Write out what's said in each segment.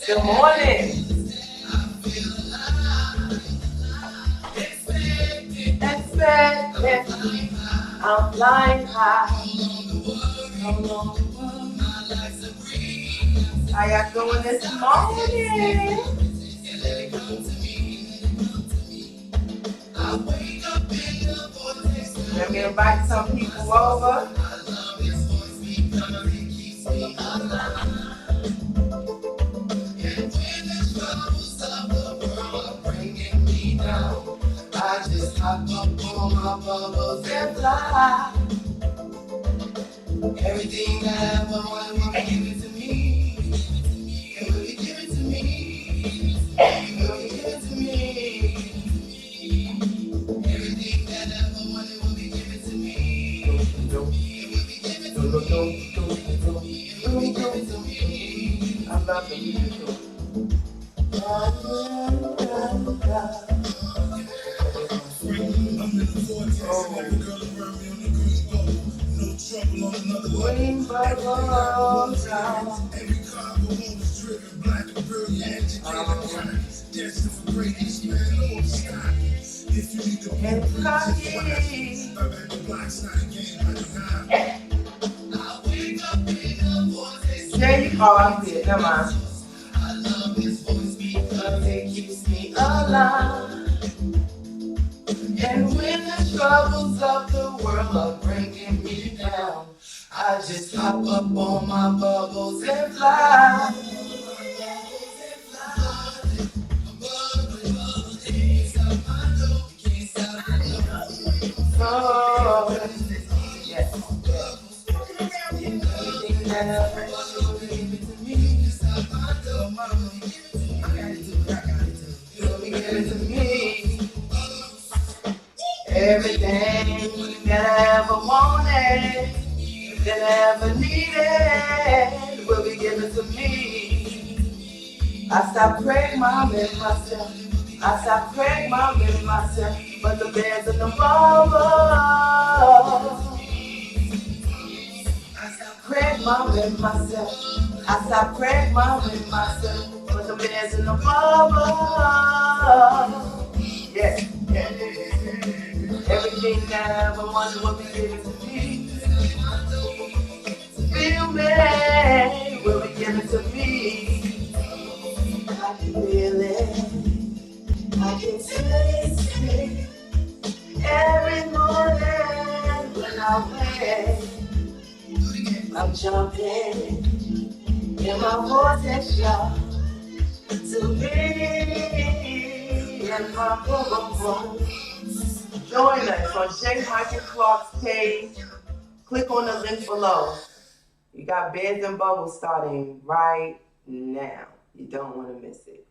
Good morning. Expected. I'm flying high. How y'all doing this morning? Let me invite some people over. I just hop up on my bubbles and fly. Everything I ever wanted, will be given to me. It will be given to me. It will be given to me. Everything that I ever wanted will be given to me. It will be given to me. It will be given to me. I love the music. Trouble on another Green bubbles down. every car was driven black and brilliant, educated, destined for greatness, man, Lord, stop. If you need to And be cocky. I'm at the block's not a game, I wake up in the vortex. There you go, I see it. Never mind. I love his voice because it keeps me Alive. And when the troubles of the world are bringing me down, I just hop up on my bubbles and fly. Oh, yes. Everything that ever will be given to me. Will be given to me. Everything that I ever wanted, that I ever needed, will be given to me. I stopped praying, mom, and myself. I stopped praying, mom, and myself. But the bears and the robbers. I stopped praying, mom, and myself. I stopped praying, mom, and myself. But the bears and the robbers. Yes, yes. Everything that I ever wanted will be given to me. Feel me will be given to me. I can feel it. I can taste it. Every morning when I wake, I'm jumping in my vortex, y'all. To me and my boom. Join us on J. Michael Clark's page. Click on the link below. You got Beds and Bubbles starting right now. You don't want to miss it.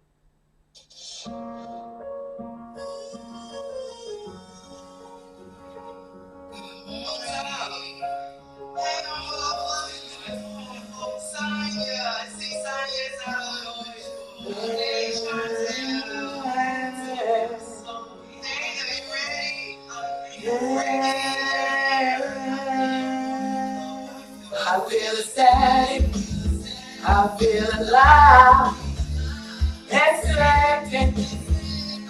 I feel ecstatic, I feel alive, expecting,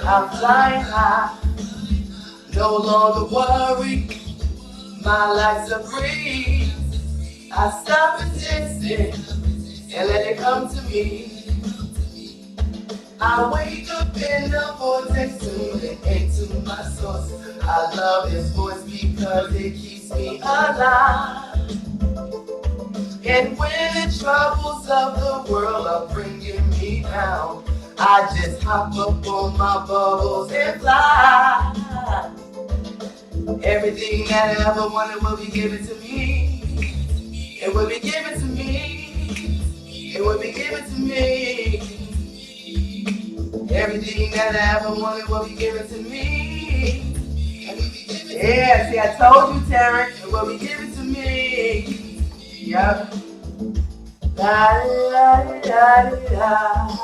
I'm flying high, no longer worried, my life's a breeze. I stop resisting and let it come to me. I wake up in the vortex, tuning into my source. I love his voice because it keeps me alive. And when the troubles of the world are bringing me down, I just hop up on my bubbles and fly. Everything that I ever wanted will be given to me. It will be given to me. It will be given to me. Everything that I ever wanted will be given to me. Yeah, see, I told you, Terrence, it will be given to me. Yep. La la la la.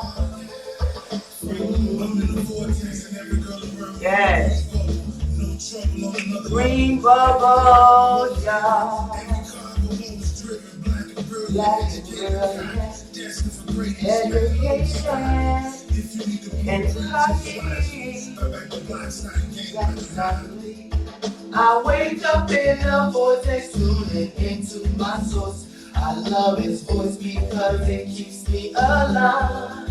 Yes. Green bubbles, y'all. Black and brilliant. destined for greatness. Education If you need the and blueprint to lucky. flash, back to blocks, not a game like That's a not hobby. me. I wake up in the vortex, tuning into my source. I love his voice because it keeps me alive.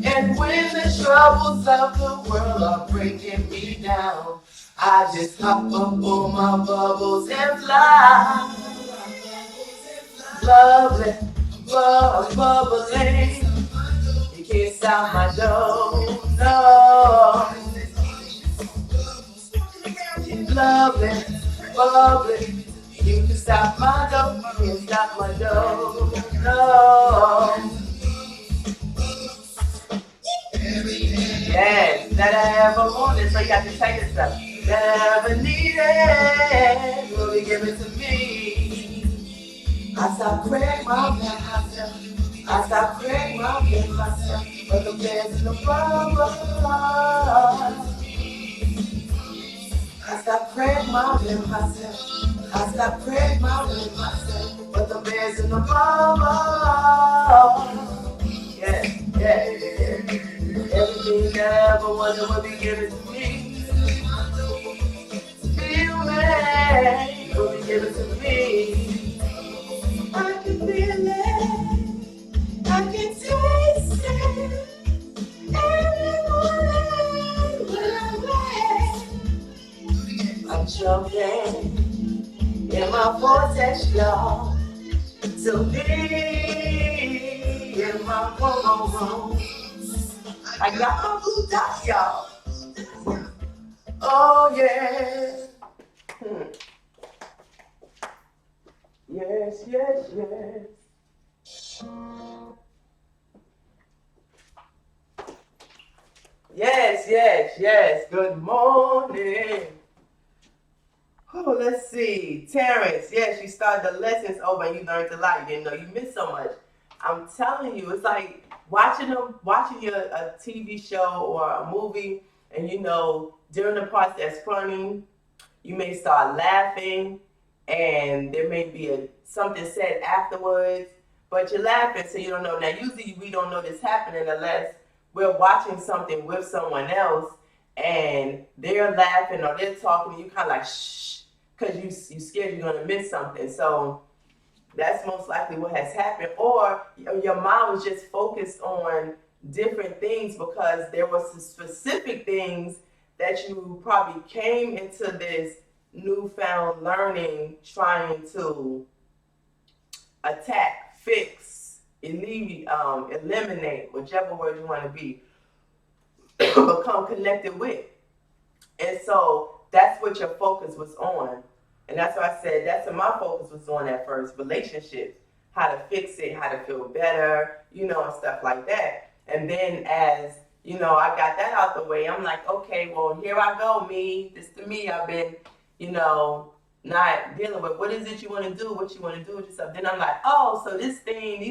And when the troubles of the world are breaking me down, I just hop up on my bubbles and fly. Bubbling, bubbling. You can't stop my dough, no. Bubbling, bubbling. You can stop my dough, you can't stop my dough, no. Yes, that I ever wanted, so you got to take it stuff. That I ever needed, will be given to me. I stop praying my myself. I stop praying my myself. But the man's in the problem. I stop praying my myself. I stop praying my myself. But the man's in the problem. Yeah, yeah. Everything that I ever wanted will be given to me. Feel me, will be given to me. I can feel it, I can taste it. Every morning when I wake, I'm jumping in my vortex, y'all. So be in my room. I got my blue dot, y'all. Oh yeah. Yes, yes, yes. Yes, yes, yes. Good morning. Oh, let's see. Terrence, yes, you started the lessons over and you learned a lot. You didn't know you missed so much. I'm telling you, it's like watching a TV show or a movie, and during the parts that's funny, you may start laughing, and there may be something said afterwards, but you're laughing, so you don't know. Now, usually we don't know this happening unless we're watching something with someone else, and they're laughing or they're talking, and you kind of like shh, because you scared you're gonna miss something. So that's most likely what has happened, or your mind was just focused on different things because there were some specific things that you probably came into this newfound learning trying to attack, fix, eliminate, whichever word you want to be, become connected with. And so that's what your focus was on. And that's why I said that's what my focus was on at first, relationships, how to fix it, how to feel better, and stuff like that. And then as, I got that out the way, I'm like, okay, well, here I go, me. This to me, I've been, not dealing with what is it you want to do, what you want to do with yourself. Then I'm like, oh, so these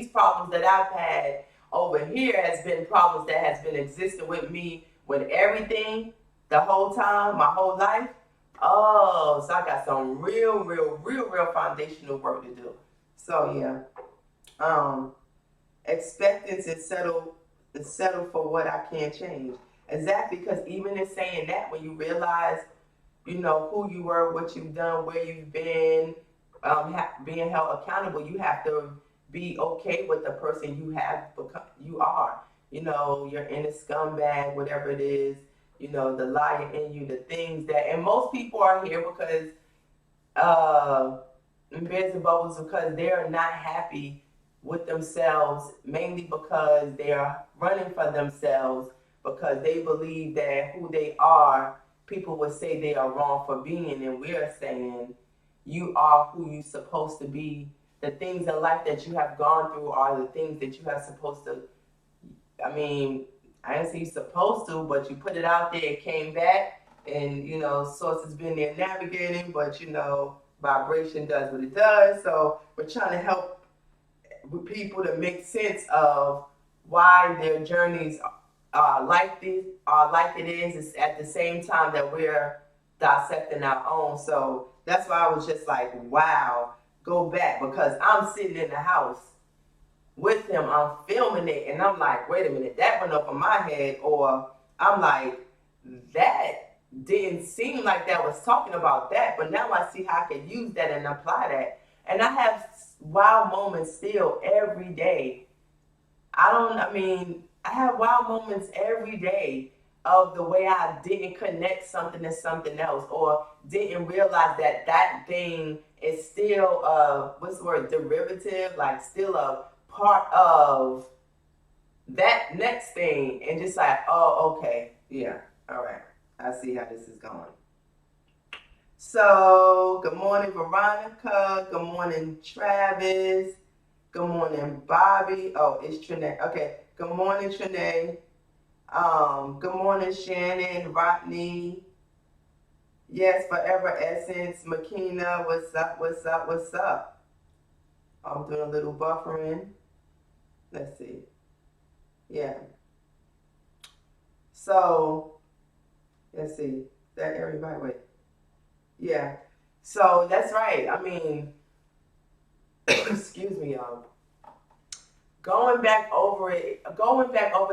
problems that I've had over here has been problems that has been existing with me with everything the whole time, my whole life. Oh, so I got some real foundational work to do. So yeah, expectance and settle for what I can't change. Exactly, because even in saying that, when you realize, who you were, what you've done, where you've been, being held accountable, you have to be okay with the person you have become. You are, your inner scumbag, whatever it is. The liar in you, the things that, and most people are here because, in Bears and Bubbles, because they're not happy with themselves, mainly because they're running for themselves, because they believe that who they are, people would say they are wrong for being, and we're saying you are who you're supposed to be. The things in life that you have gone through are the things that you have supposed to, I didn't say you're supposed to, but you put it out there, it came back, and source has been there navigating, but vibration does what it does. So we're trying to help with people to make sense of why their journeys are like this, are like it is. It's at the same time that we're dissecting our own. So that's why I was just like, wow, go back, because I'm sitting in the house with him, I'm filming it, and I'm like, wait a minute, that went over my head, or I'm like, that didn't seem like that was talking about that, but now I see how I can use that and apply that. And I have wow moments still every day. I have wow moments every day of the way I didn't connect something to something else, or didn't realize that that thing is still what's the word, derivative, like still a part of that next thing, and just like, oh, okay, yeah, all right, I see how this is going. So, good morning, Veronica. Good morning, Travis. Good morning, Bobby. Oh, it's Trinae. Okay. Good morning, Trinae. Good morning, Shannon, Rodney. Yes, Forever Essence, Makina. What's up? What's up? What's up? I'm doing a little buffering. Let's see. Yeah. So, let's see. Is that everybody? Wait. Yeah. So that's right. I mean, excuse me, y'all. Going back over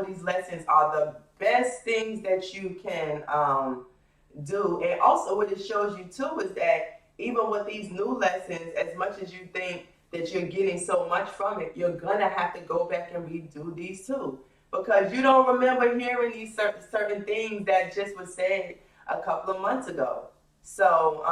these lessons are the best things that you can do. And also, what it shows you too is that even with these new lessons, as much as you think that you're getting so much from it, you're gonna have to go back and redo these too, because you don't remember hearing these certain things that just was said a couple of months ago. So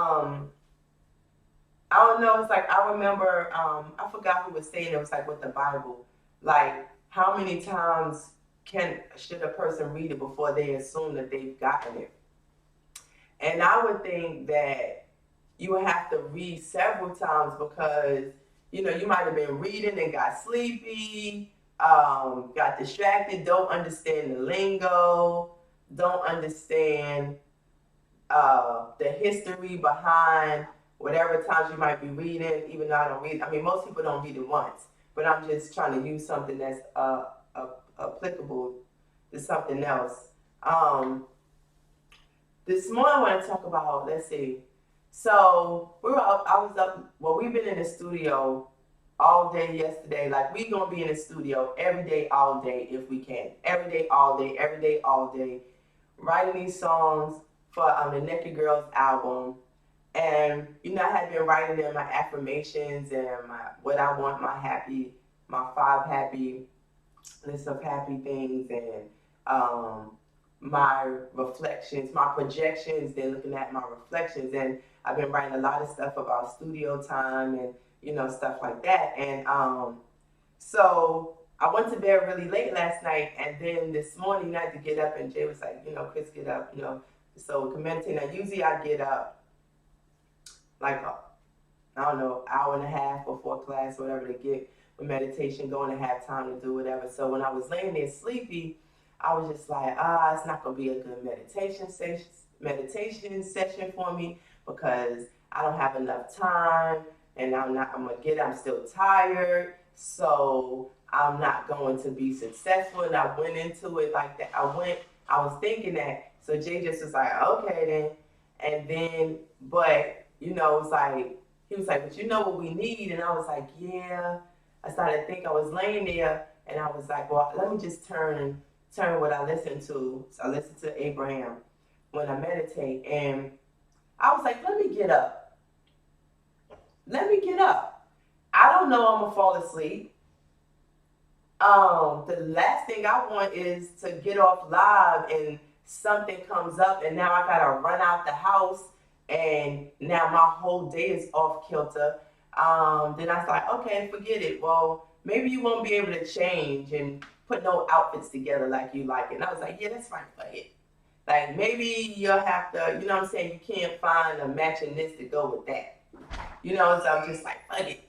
I don't know. It's like I remember. I forgot who was saying it was like with the Bible, like how many times should a person read it before they assume that they've gotten it? And I would think that you would have to read several times, because you might have been reading and got sleepy, got distracted, don't understand the lingo, don't understand the history behind whatever times you might be reading. Even though I don't read, I mean, most people don't read it once, but I'm just trying to use something that's applicable to something else. This morning I want to talk about, let's see. So we were up, I was up, well, we've been in the studio all day yesterday. Like, we gonna be in the studio every day, all day, if we can. Every day, all day, every day, all day. Writing these songs for the Naked Girls album. And I had been writing in my affirmations and what I want, my 5 happy list of happy things, and my reflections, my projections, then looking at my reflections. And I've been writing a lot of stuff about studio time and stuff like that. And so I went to bed really late last night, and then this morning I had to get up, and Jay was like, Chris, get up, so meditate. Now usually I get up like I don't know, hour and a half before class, whatever, to get with meditation going and have time to do whatever. So when I was laying there sleepy, I was just like, it's not gonna be a good meditation session for me, because I don't have enough time, and I'm still tired, so I'm not going to be successful. And I went into it like that. I was thinking that. So Jay just was like, okay then. And then, but it's like, he was like, but you know what we need? And I was like, yeah. I started to think. I was laying there, and I was like, well, let me just turn what I listen to. So I listen to Abraham when I meditate, and I was like, let me get up. I don't know I'm gonna fall asleep. The last thing I want is to get off live and something comes up, and now I gotta run out the house, and now my whole day is off kilter. Then I was like, okay, forget it. Well, maybe you won't be able to change and put no outfits together like you like it. And I was like, yeah, that's fine, fuck it. Like, maybe you'll have to, you know what I'm saying? You can't find a matching this to go with that. So I'm just like, fuck it.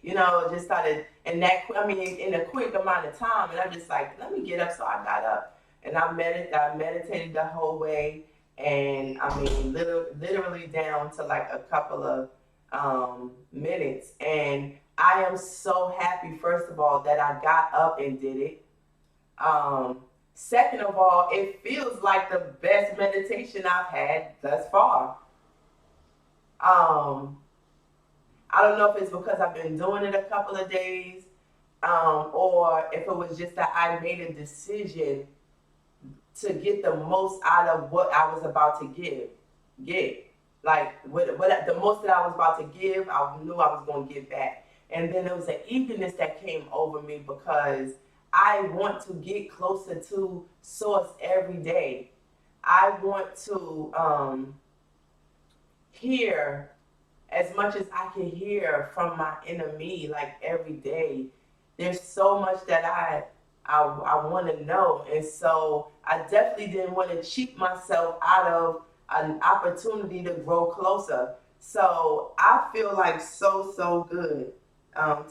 Just started in a quick amount of time. And I'm just like, let me get up. So I got up, and I meditated the whole way. And literally down to like a couple of minutes. And I am so happy, first of all, that I got up and did it. Second of all, it feels like the best meditation I've had thus far. I don't know if it's because I've been doing it a couple of days, or if it was just that I made a decision to get the most out of what I was about to get. Like what the most that I was about to give, I knew I was going to get back. And then there was an eagerness that came over me because I want to get closer to Source every day. I want to hear as much as I can hear from my inner me, like every day. There's so much that I want to know, and so I definitely didn't want to cheat myself out of an opportunity to grow closer. So I feel like so good.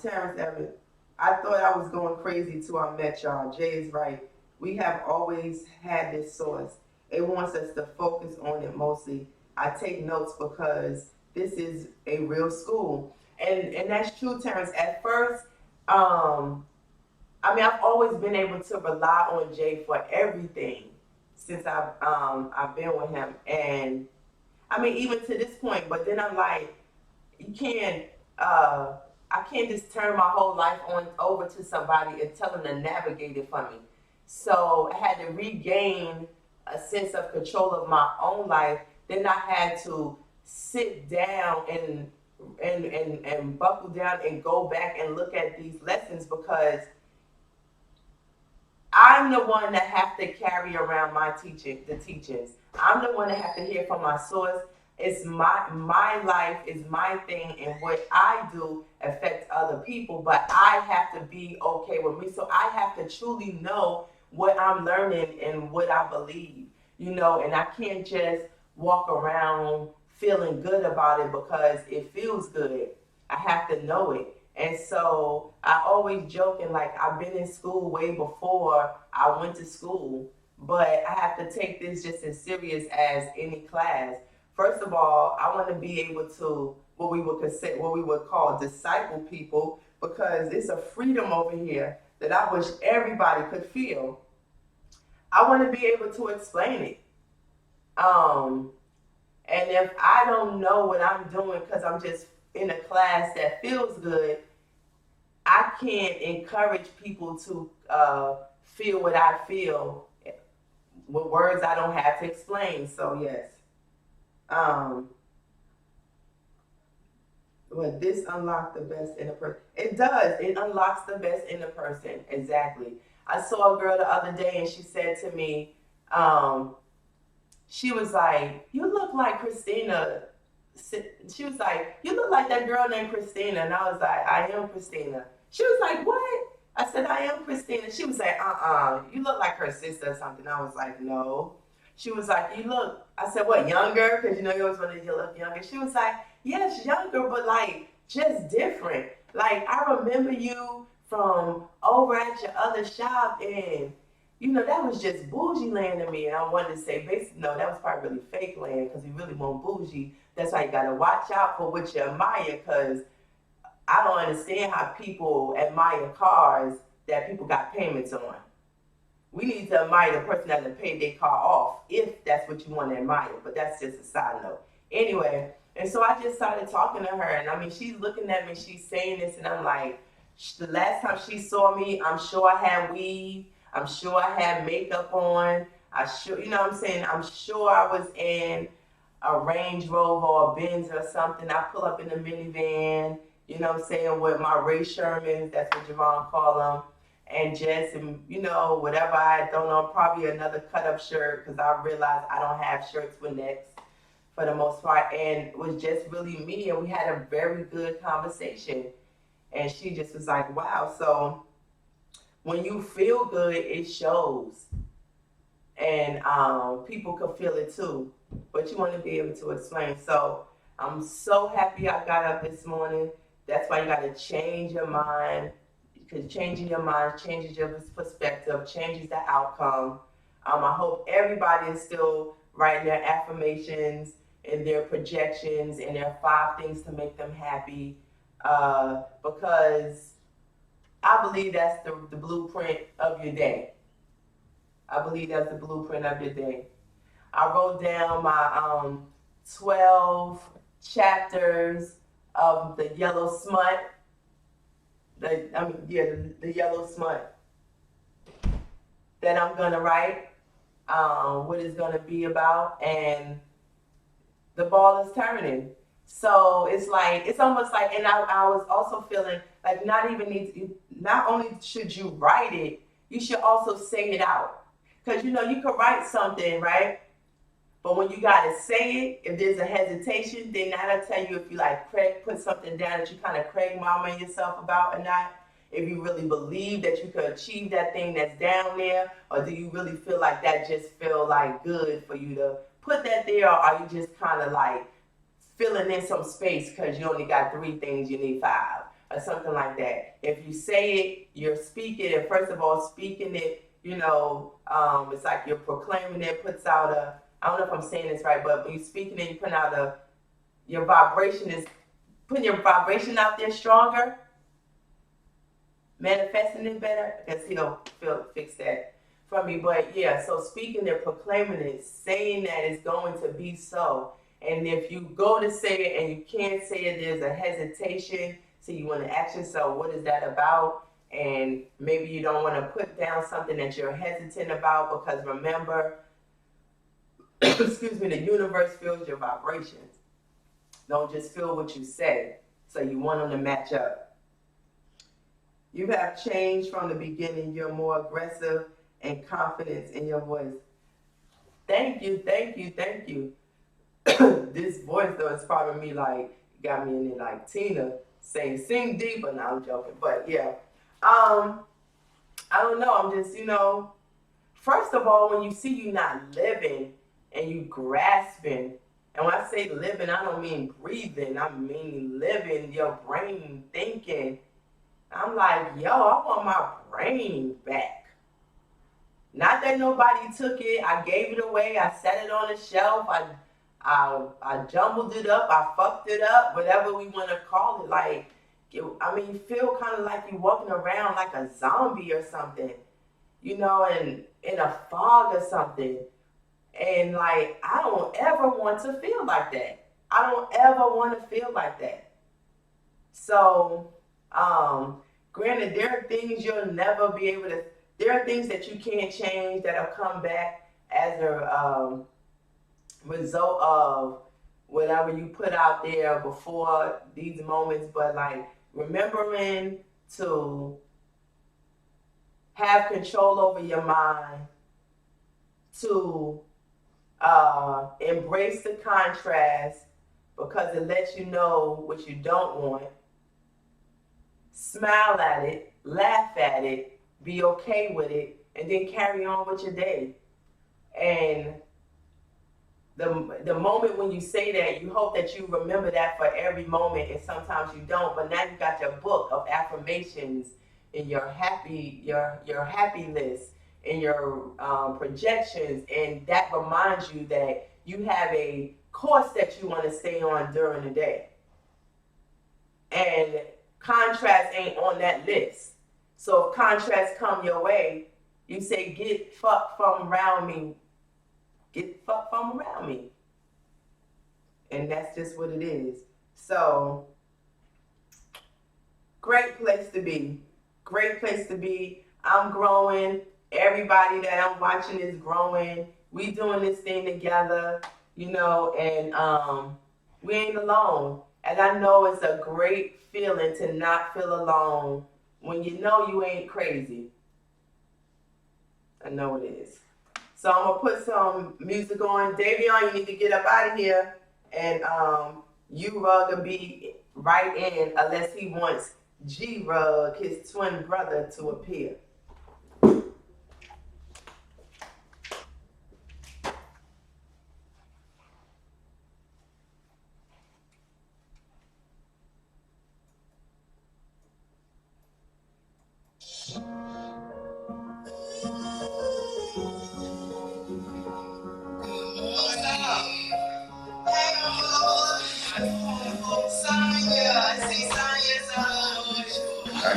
Terrence Evans, I thought I was going crazy till I met y'all. Jay is right. We have always had this source. It wants us to focus on it mostly. I take notes because this is a real school, and that's true, Terrence. At first, I mean, I've always been able to rely on Jay for everything since I've been with him, and I mean even to this point. But then I'm like, you can't. I can't just turn my whole life on over to somebody and tell them to navigate it for me. So I had to regain a sense of control of my own life. Then I had to sit down and buckle down and go back and look at these lessons because I'm the one that have to carry around the teachings. I'm the one that have to hear from my source. It's my life is my thing, and what I do affects other people. But I have to be okay with me. So I have to truly know what I'm learning and what I believe. And I can't just walk around feeling good about it because it feels good. I have to know it. And so I always joke and like I've been in school way before I went to school, but I have to take this just as serious as any class. First of all, I want to be able to what we would call disciple people because it's a freedom over here that I wish everybody could feel. I want to be able to explain it. Um, and if I don't know what I'm doing because I'm just in a class that feels good, I can't encourage people to feel what I feel with words I don't have to explain. So yes, um, well, this unlocks the best in a person. It does. It unlocks the best in a person. Exactly. I saw a girl the other day, and she said to me, she was like, "You look like Christina." She was like, "You look like that girl named Christina," and I was like, "I am Christina." She was like, "What?" I said, "I am Christina." She was like, "You look like her sister or something." I was like, "No." She was like, "You look." I said, "What, younger?" Because you always want to look younger. She was like, "Yes, younger, but like just different. Like I remember you from over at your other shop, and that was just bougie land to me." And I wanted to say, basically, no, that was probably really fake land because we really want bougie. That's why you got to watch out for what you admire because I don't understand how people admire cars that people got payments on. We need to admire the person that paid their car off if that's what you want to admire. But that's just a side note. Anyway, and so I just started talking to her, and I mean, she's looking at me, she's saying this, and I'm like, the last time she saw me, I'm sure I had weave, I'm sure I had makeup on, what I'm saying, I'm sure I was in a Range Rover or a Benz or something. I pull up in the minivan, what I'm saying, with my Ray Shermans, that's what Javon call them, and just, and, whatever I had thrown on, probably another cut up shirt, because I realized I don't have shirts with necks for the most part, and it was just really me, and we had a very good conversation, and she just was like, wow, so when you feel good, it shows, and people could feel it too, but you want to be able to explain. So I'm so happy I got up this morning. That's why you got to change your mind, because changing your mind changes your perspective, changes the outcome. I hope everybody is still writing their affirmations and their projections and their 5 things to make them happy, because I believe that's the blueprint of your day. I believe that's the blueprint of your day. I wrote down my 12 chapters of the Yellow Smut. the yellow smut that I'm gonna write, what it's gonna be about, and the ball is turning. So it's like it's almost like, and I was also feeling like not only should you write it, you should also say it out, because you could write something, right? But when you gotta say it, if there's a hesitation, then that'll tell you if you like put something down that you kind of Craig mama yourself about or not. If you really believe that you could achieve that thing that's down there, or do you really feel like that just feel like good for you to put that there, or are you just kind of like filling in some space because you only got 3 things, you need 5, or something like that. If you say it, you're speaking, and first of all, speaking it, it's like you're proclaiming it, puts out I don't know if I'm saying this right, but when you're speaking it, you put out your vibration is putting your vibration out there stronger, manifesting it better, because he'll fix that for me. But yeah, so speaking it, proclaiming it, saying that it's going to be so. And if you go to say it and you can't say it, there's a hesitation, so you want to ask yourself, what is that about? And maybe you don't want to put down something that you're hesitant about, because remember, excuse me, the universe feels your vibrations. Don't just feel what you say. So you want them to match up. You have changed from the beginning. You're more aggressive and confident in your voice. Thank you, thank you, thank you. This voice though is probably me, like, got me in it like Tina saying sing deeper. Now I'm joking, but yeah. I don't know. I'm just, first of all, when you see you not living and you grasping, and when I say living, I don't mean breathing, I mean living, your brain thinking. I'm like, yo, I want my brain back. Not that nobody took it. I gave it away. I set it on the shelf. I jumbled it up. I fucked it up. Whatever we want to call it. Like, you feel kind of like you're walking around like a zombie or something, and in a fog or something. And like, I don't ever want to feel like that. I don't ever want to feel like that. So, granted, there are things you'll never be able to. There are things that you can't change that'll come back as a result of whatever you put out there before these moments. But like, remembering to have control over your mind, to embrace the contrast, because it lets you know what you don't want. Smile at it, laugh at it, be okay with it, and then carry on with your day. And the moment when you say that, you hope that you remember that for every moment, and sometimes you don't. But now you got your book of affirmations and your happy list and your projections, and that reminds you that you have a course that you want to stay on during the day. And contrast ain't on that list. So if contrast come your way, you say, get fucked from around me. Get fucked from around me. And that's just what it is. So, great place to be. Great place to be. I'm growing. Everybody that I'm watching is growing. We doing this thing together, and we ain't alone. And I know it's a great feeling to not feel alone when you know you ain't crazy. I know it is. So I'm gonna put some music on. Davion, you need to get up out of here, and U-Rug will be right in unless he wants G-Rug, his twin brother, to appear.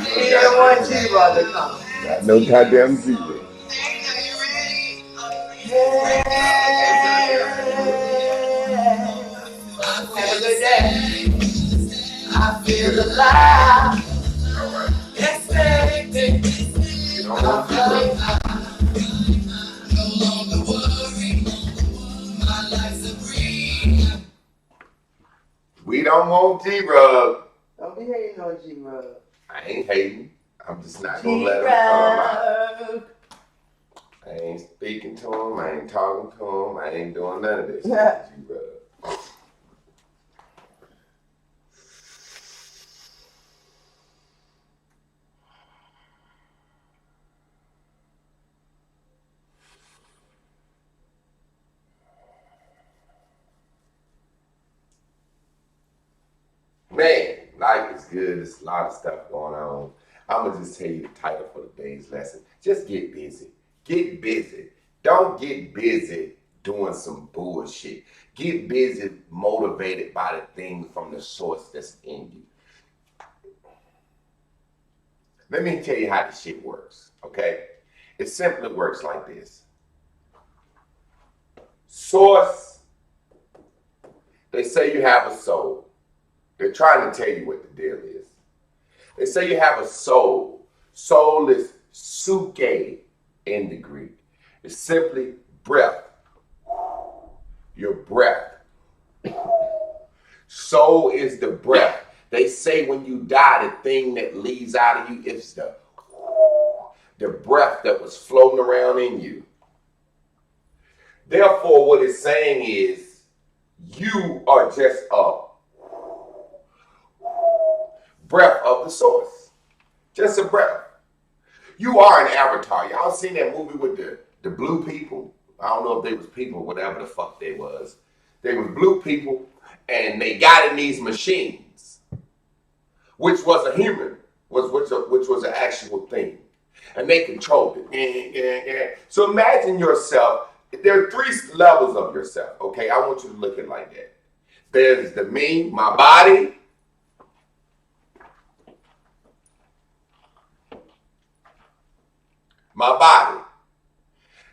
He don't want G-Rug to come. Got no goddamn zero. Yeah. Have a good day. I feel alive. don't want T-Rub. No longer worry. My life's a breeze. We don't want T-Rub. Don't be hating on G-Rub. I ain't hating. I'm just not gonna let him come out. G-Rub. I ain't speaking to him. I ain't talking to him. I ain't doing none of this. G-Rub. Man, life is good. There's a lot of stuff going on. I'm going to just tell you the title for today's lesson. Just get busy. Get busy. Don't get busy doing some bullshit. Get busy motivated by the thing from the source that's in you. Let me tell you how this shit works, okay? It simply works like this. Source, they say you have a soul. They're trying to tell you what the deal is. They say you have a soul. Soul is suke in the Greek. It's simply breath. Your breath. Soul is the breath. They say when you die, the thing that leaves out of you is the breath that was floating around in you. Therefore, what it's saying is you are just a breath of the source. Just a breath. You are an avatar. Y'all seen that movie with the blue people? I don't know if they was people, whatever the fuck they was. They was blue people, and they got in these machines, which was a human, which was an actual thing. And they controlled it. So imagine yourself. There are 3 levels of yourself, okay? I want you to look at it like that. There's the me, my body. My body.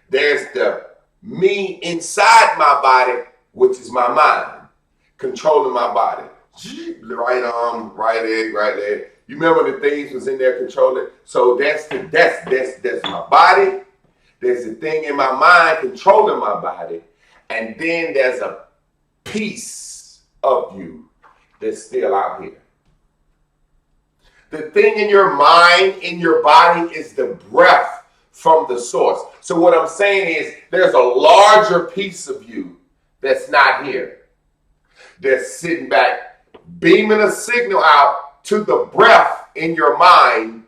There's the me inside my body, which is my mind, controlling my body. Right arm, right leg, right leg. You remember the things was in there controlling? So that's my body. There's the thing in my mind controlling my body. And then there's a piece of you that's still out here. The thing in your mind, in your body, is the breath from the source. So what I'm saying is there's a larger piece of you that's not here. That's sitting back, beaming a signal out to the breath in your mind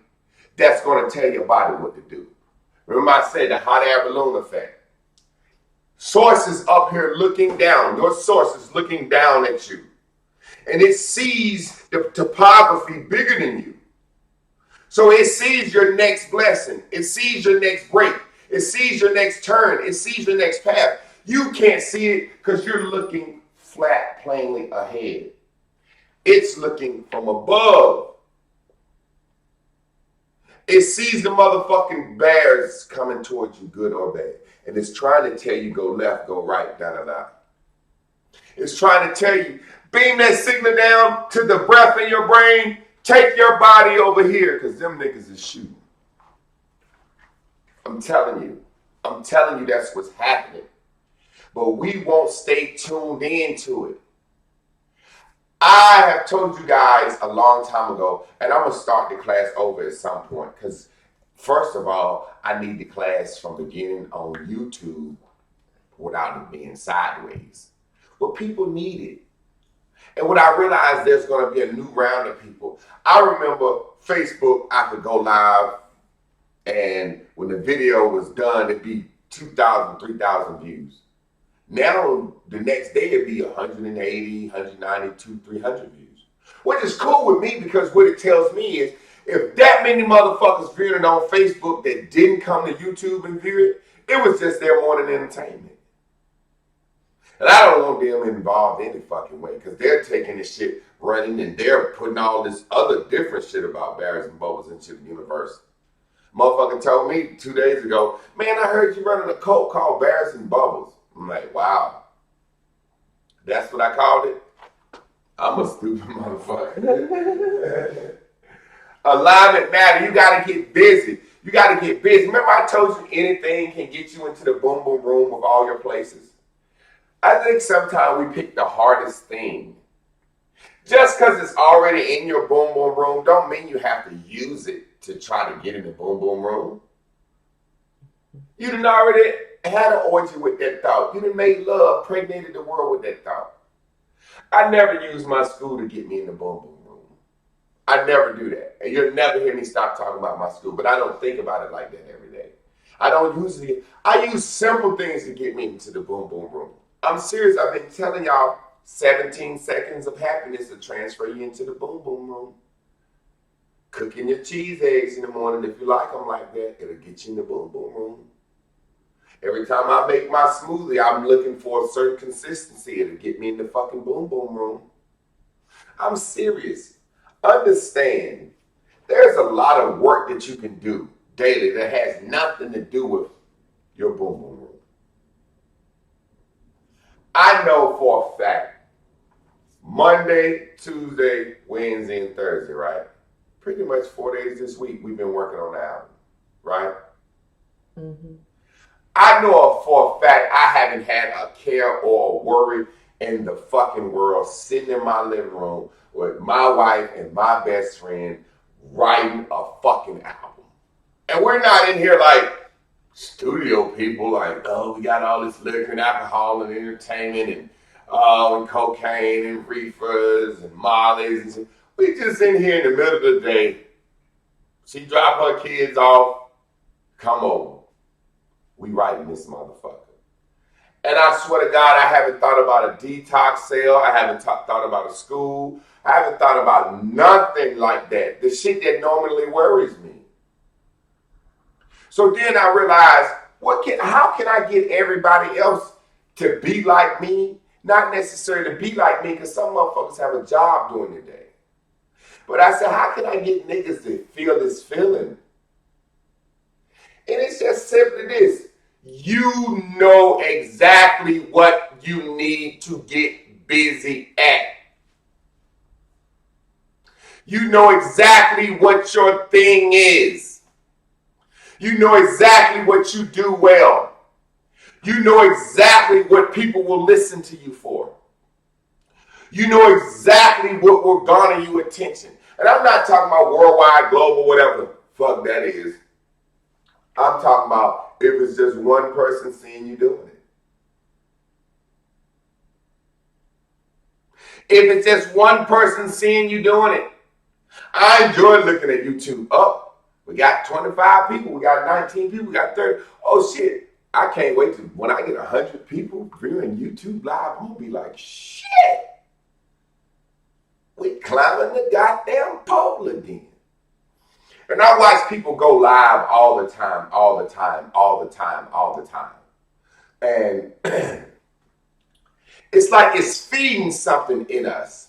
that's going to tell your body what to do. Remember I said the hot air balloon effect. Source is up here looking down. Your source is looking down at you. And it sees the topography bigger than you. So it sees your next blessing. It sees your next break. It sees your next turn. It sees your next path. You can't see it because you're looking flat, plainly ahead. It's looking from above. It sees the motherfucking bears coming towards you, good or bad. And it's trying to tell you go left, go right, da-da-da. It's trying to tell you, beam that signal down to the breath in your brain. Take your body over here, because them niggas is shooting. I'm telling you that's what's happening. But we won't stay tuned into it. I have told you guys a long time ago, and I'm going to start the class over at some point, because first of all, I need the class from beginning on YouTube without it being sideways. But people need it. And when I realized there's going to be a new round of people, I remember Facebook, I could go live, and when the video was done, it'd be 2,000, 3,000 views. Now, the next day, it'd be 180, 192, 300 views. Which is cool with me, because what it tells me is, if that many motherfuckers viewed it on Facebook that didn't come to YouTube and view it, it was just their morning entertainment. And I don't want them involved any fucking way, because they're taking this shit running and they're putting all this other different shit about Barrys and Bubbles into the universe. Motherfucker told me 2 days ago, man, I heard you running a cult called Barrys and Bubbles. I'm like, wow. That's what I called it? I'm a stupid motherfucker. Alignment matter. You got to get busy. You got to get busy. Remember I told you anything can get you into the boom boom room of all your places? I think sometimes we pick the hardest thing. Just because it's already in your boom boom room don't mean you have to use it to try to get in the boom boom room. You done already had an orgy with that thought. You done made love, pregnated the world with that thought. I never use my school to get me in the boom boom room. I never do that. And you'll never hear me stop talking about my school, but I don't think about it like that every day. I don't usually, I use simple things to get me into the boom boom room. I'm serious. I've been telling y'all 17 seconds of happiness to transfer you into the boom boom room. Cooking your cheese eggs in the morning, if you like them like that, it'll get you in the boom boom room. Every time I make my smoothie, I'm looking for a certain consistency. It'll get me in the fucking boom boom room. I'm serious. Understand, there's a lot of work that you can do daily that has nothing to do with your boom boom room. I know for a fact, Monday, Tuesday, Wednesday, and Thursday, right? Pretty much 4 days this week, we've been working on the album, right? Mm-hmm. I know for a fact I haven't had a care or a worry in the fucking world sitting in my living room with my wife and my best friend writing a fucking album. And we're not in here like studio people like, oh, we got all this liquor and alcohol and entertainment and cocaine and reefers and mollies. And we just in here in the middle of the day. She drop her kids off, come over. We writing this motherfucker. And I swear to God, I haven't thought about a detox sale. I haven't thought about a school. I haven't thought about nothing like that. The shit that normally worries me. So then I realized, how can I get everybody else to be like me? Not necessarily to be like me, because some motherfuckers have a job during the day. But I said, how can I get niggas to feel this feeling? And it's just simply this. You know exactly what you need to get busy at. You know exactly what your thing is. You know exactly what you do well. You know exactly what people will listen to you for. You know exactly what will garner you attention. And I'm not talking about worldwide, global, whatever the fuck that is. I'm talking about if it's just one person seeing you doing it. If it's just one person seeing you doing it. I enjoy looking at YouTube. Oh, we got 25 people. We got 19 people. We got 30. Oh, shit. I can't wait to, when I get 100 people viewing YouTube live, I'm going to be like, shit. We climbing the goddamn pole again. And I watch people go live all the time. And it's like it's feeding something in us.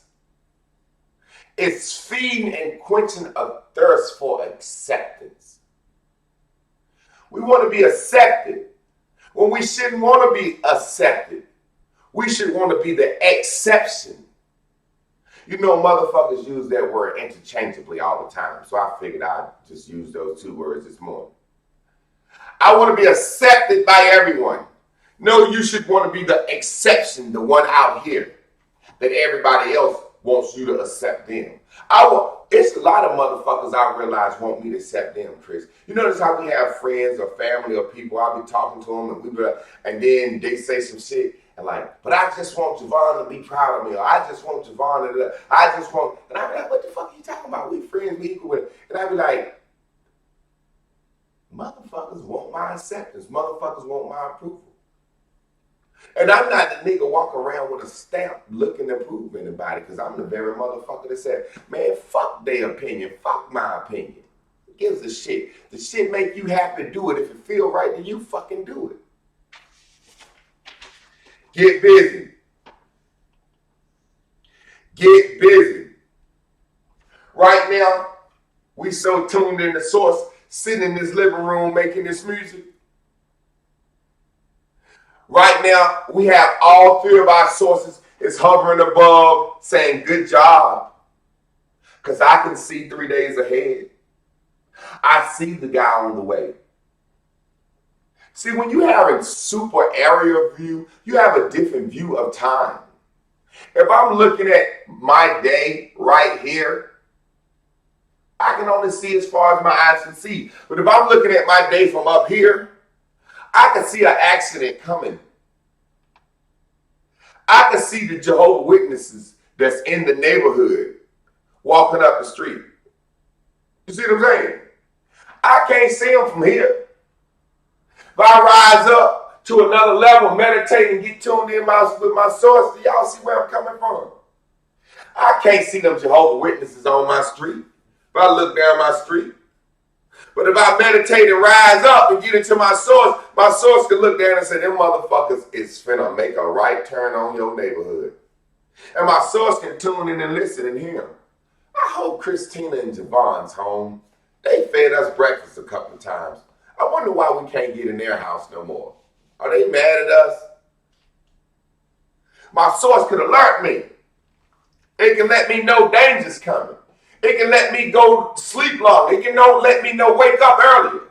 It's feeding and quenching a thirst for acceptance. We want to be accepted when we shouldn't want to be accepted. We should want to be the exception. You know, motherfuckers use that word interchangeably all the time. So I figured I'd just use those two words this morning. I want to be accepted by everyone. No, you should want to be the exception, the one out here that everybody else wants you to accept them. It's a lot of motherfuckers I realize want me to accept them, Chris. You notice how we have friends or family or people, I'll be talking to them and then they say some shit. And like, but I just want Javon to be proud of me, or I just want Javon to, and I be like, what the fuck are you talking about? We friends, we equal with it. And I be like, motherfuckers want my acceptance. Motherfuckers want my approval. And I'm not the nigga walking around with a stamp looking to prove anybody, because I'm the very motherfucker that said, man, fuck their opinion, fuck my opinion. Who gives a shit? The shit make you happy, do it. If it feel right, then you fucking do it. Get busy. Get busy. Right now, we so tuned in the source, sitting in this living room making this music. Right now, we have all three of our sources is hovering above saying good job. Because I can see 3 days ahead. I see the guy on the way. See, when you have a super aerial view, you have a different view of time. If I'm looking at my day right here, I can only see as far as my eyes can see. But if I'm looking at my day from up here, I can see an accident coming. I can see the Jehovah's Witnesses that's in the neighborhood walking up the street. You see what I'm saying? I can't see them from here. If I rise up to another level, meditate and get tuned in with my source, do y'all see where I'm coming from? I can't see them Jehovah's Witnesses on my street. If I look down my street. But if I meditate and rise up and get into my source can look down and say, them motherfuckers is finna make a right turn on your neighborhood. And my source can tune in and listen and hear them. I hope Christina and Javon's home. They fed us breakfast a couple of times. I wonder why we can't get in their house no more. Are they mad at us? My source can alert me. It can let me know danger's coming. It can let me go sleep long. It can let me know wake up earlier.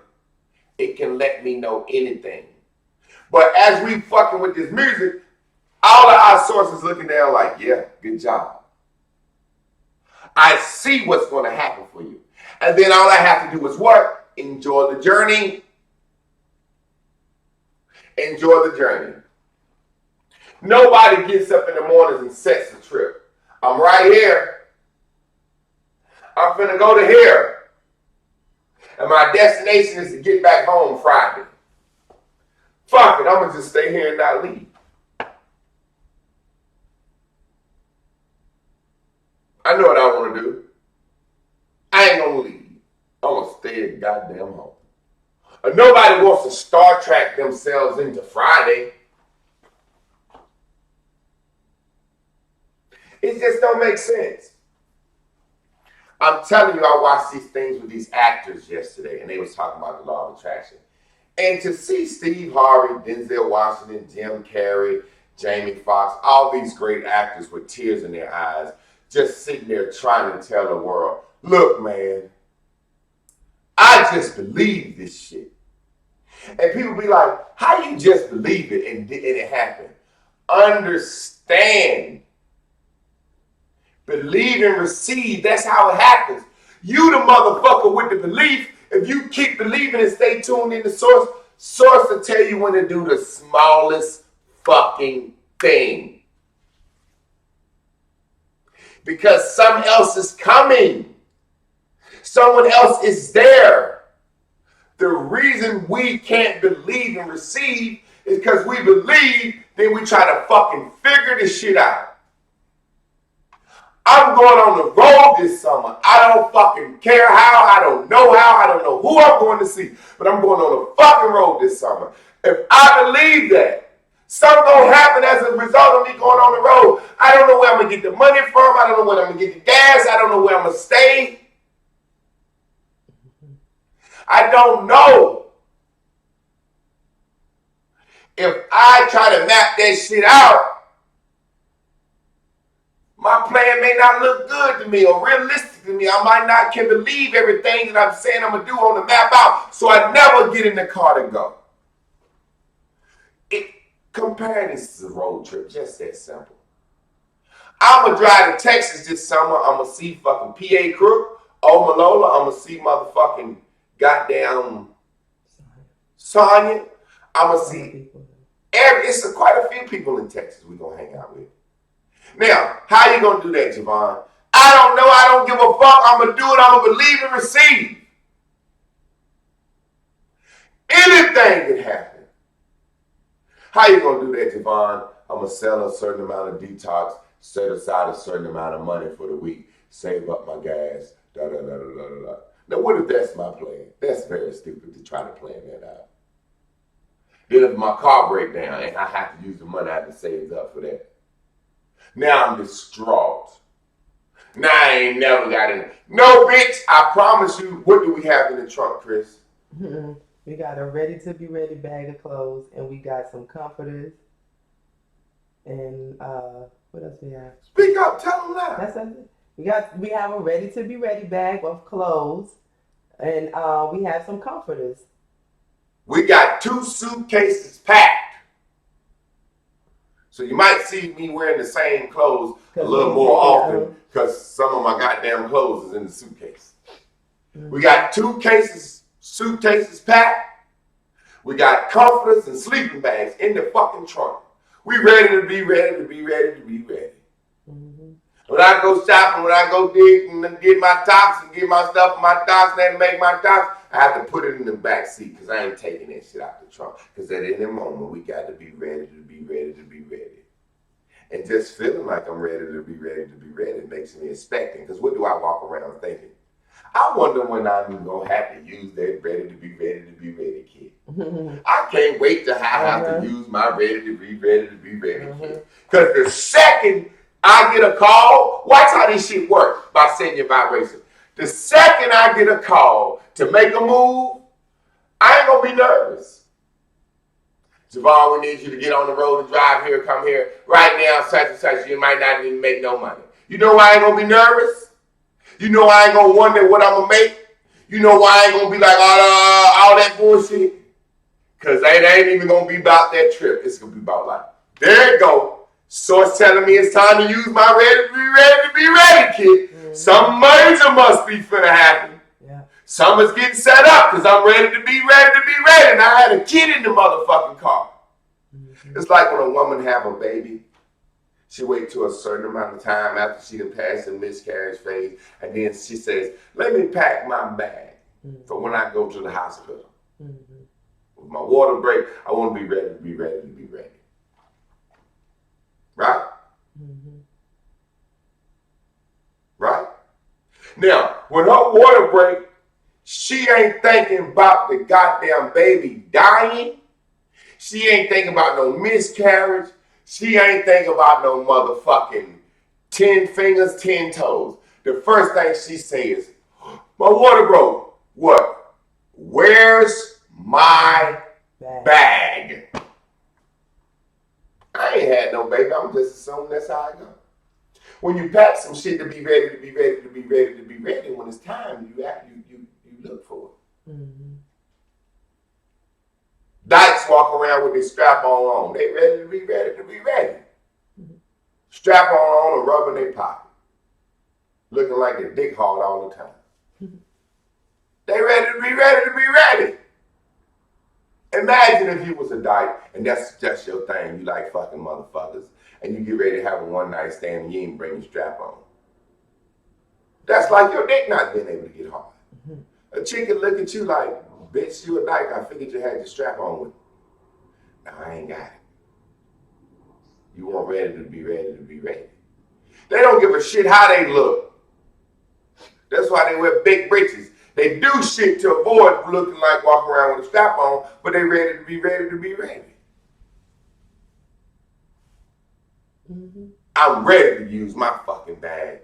It can let me know anything. But as we fucking with this music, all of our sources looking down like, yeah, good job. I see what's going to happen for you. And then all I have to do is what? Enjoy the journey. Enjoy the journey. Nobody gets up in the mornings and sets the trip. I'm right here. I'm finna go to here. And my destination is to get back home Friday. Fuck it, I'm gonna just stay here and not leave. I know what I want to do. I ain't gonna leave. I'm gonna stay at goddamn home. Nobody wants to Star Trek themselves into Friday. It just don't make sense. I'm telling you, I watched these things with these actors yesterday, and they was talking about the law of attraction. And to see Steve Harvey, Denzel Washington, Jim Carrey, Jamie Foxx, all these great actors with tears in their eyes, just sitting there trying to tell the world, look, man, I just believe this shit. And people be like, how you just believe it and it happened? Understand. Believe and receive. That's how it happens. You the motherfucker with the belief. If you keep believing and stay tuned in the source will tell you when to do the smallest fucking thing. Because someone else is coming. Someone else is there. The reason we can't believe and receive is because we believe, then we try to fucking figure this shit out. I'm going on the road this summer. I don't fucking care how. I don't know how. I don't know who I'm going to see. But I'm going on the fucking road this summer. If I believe that, something going to happen as a result of me going on the road. I don't know where I'm going to get the money from. I don't know where I'm going to get the gas. I don't know where I'm going to stay. I don't know. If I try to map that shit out, my plan may not look good to me or realistic to me. I might not can believe everything that I'm saying I'm going to do on the map out. So I never get in the car to go. Compare this to a road trip. Just that simple. I'm going to drive to Texas this summer. I'm going to see fucking P.A. Crook, Omalola. I'm going to see motherfucking goddamn Sonya. I'm going to see it's quite a few people in Texas we're going to hang out with. Now, how you going to do that, Javon? I don't know. I don't give a fuck. I'm going to do it. I'm going to believe and receive. Anything can happen. How you going to do that, Javon? I'm going to sell a certain amount of detox, set aside a certain amount of money for the week, save up my gas, da-da-da-da-da-da. Now, what if that's my plan? That's very stupid to try to plan that out. Then if my car breaks down and I have to use the money I have to save up for that. Now I'm distraught. Now I ain't never got in. No, bitch, I promise you, what do we have in the trunk, Chris? We got a ready to be ready bag of clothes, and we got some comforters. And what else we have? Speak up, tell them that. That's it. We have a ready to be ready bag of clothes, And we have some comforters. We got 2 suitcases packed. So you might see me wearing the same clothes a little more often because some of my goddamn clothes is in the suitcase. Mm-hmm. We got 2 suitcases packed. We got comforters and sleeping bags in the fucking trunk. We ready to be ready to be ready to be ready. Mm-hmm. When I go shopping, when I go dig and get my tops and get my stuff for my tops and make my tops, I have to put it in the back seat because I ain't taking that shit out the trunk. Because at any moment, we got to be ready to be ready to be ready. And just feeling like I'm ready to be ready to be ready makes me expecting. Because what do I walk around thinking? I wonder when I'm going to have to use that ready to be ready kit. I can't wait to have to use my ready to be ready kit. Because the second I get a call, watch how this shit works by setting your vibration. The second I get a call to make a move, I ain't going to be nervous. Javon, we need you to get on the road and drive here, come here. Right now, such and such, you might not even make no money. You know why I ain't going to be nervous? You know I ain't going to wonder what I'm going to make? You know why I ain't going to be like all that bullshit? Because it ain't even going to be about that trip. It's going to be about like, there you go. Source telling me it's time to use my ready to be ready kit. Mm-hmm. Some major must be finna happen. Yeah. Some is getting set up because I'm ready to be ready. And I had a kid in the motherfucking car. Mm-hmm. It's like when a woman have a baby. She wait to a certain amount of time after she done passed the miscarriage phase. And then she says, let me pack my bag for when I go to the hospital. Mm-hmm. With my water break, I want to be ready to be ready. Right? Mm-hmm. Right? Now, when her water break, she ain't thinking about the goddamn baby dying. She ain't thinking about no miscarriage. She ain't thinking about no motherfucking 10 fingers, 10 toes. The first thing she says, my water broke. What? Where's my bag? I ain't had no baby. I'm just assuming that's how I go. When you pack some shit to be ready, when it's time, you look for it. Mm-hmm. Dykes walk around with their strap on. They ready to be ready. Mm-hmm. Strap on and rub in their pocket. Looking like their dick hard all the time. Mm-hmm. They ready to be ready. Imagine if you was a dyke and that's just your thing. You like fucking motherfuckers. And you get ready to have a one night stand and you ain't bring your strap on. That's like your dick not being able to get hard. Mm-hmm. A chick can look at you like, bitch, you a dyke. I figured you had your strap on with you. No, I ain't got it. You want ready to be ready. They don't give a shit how they look. That's why they wear big breeches. They do shit to avoid looking like walking around with a strap on, but they ready to be ready. Mm-hmm. I'm ready to use my fucking bag.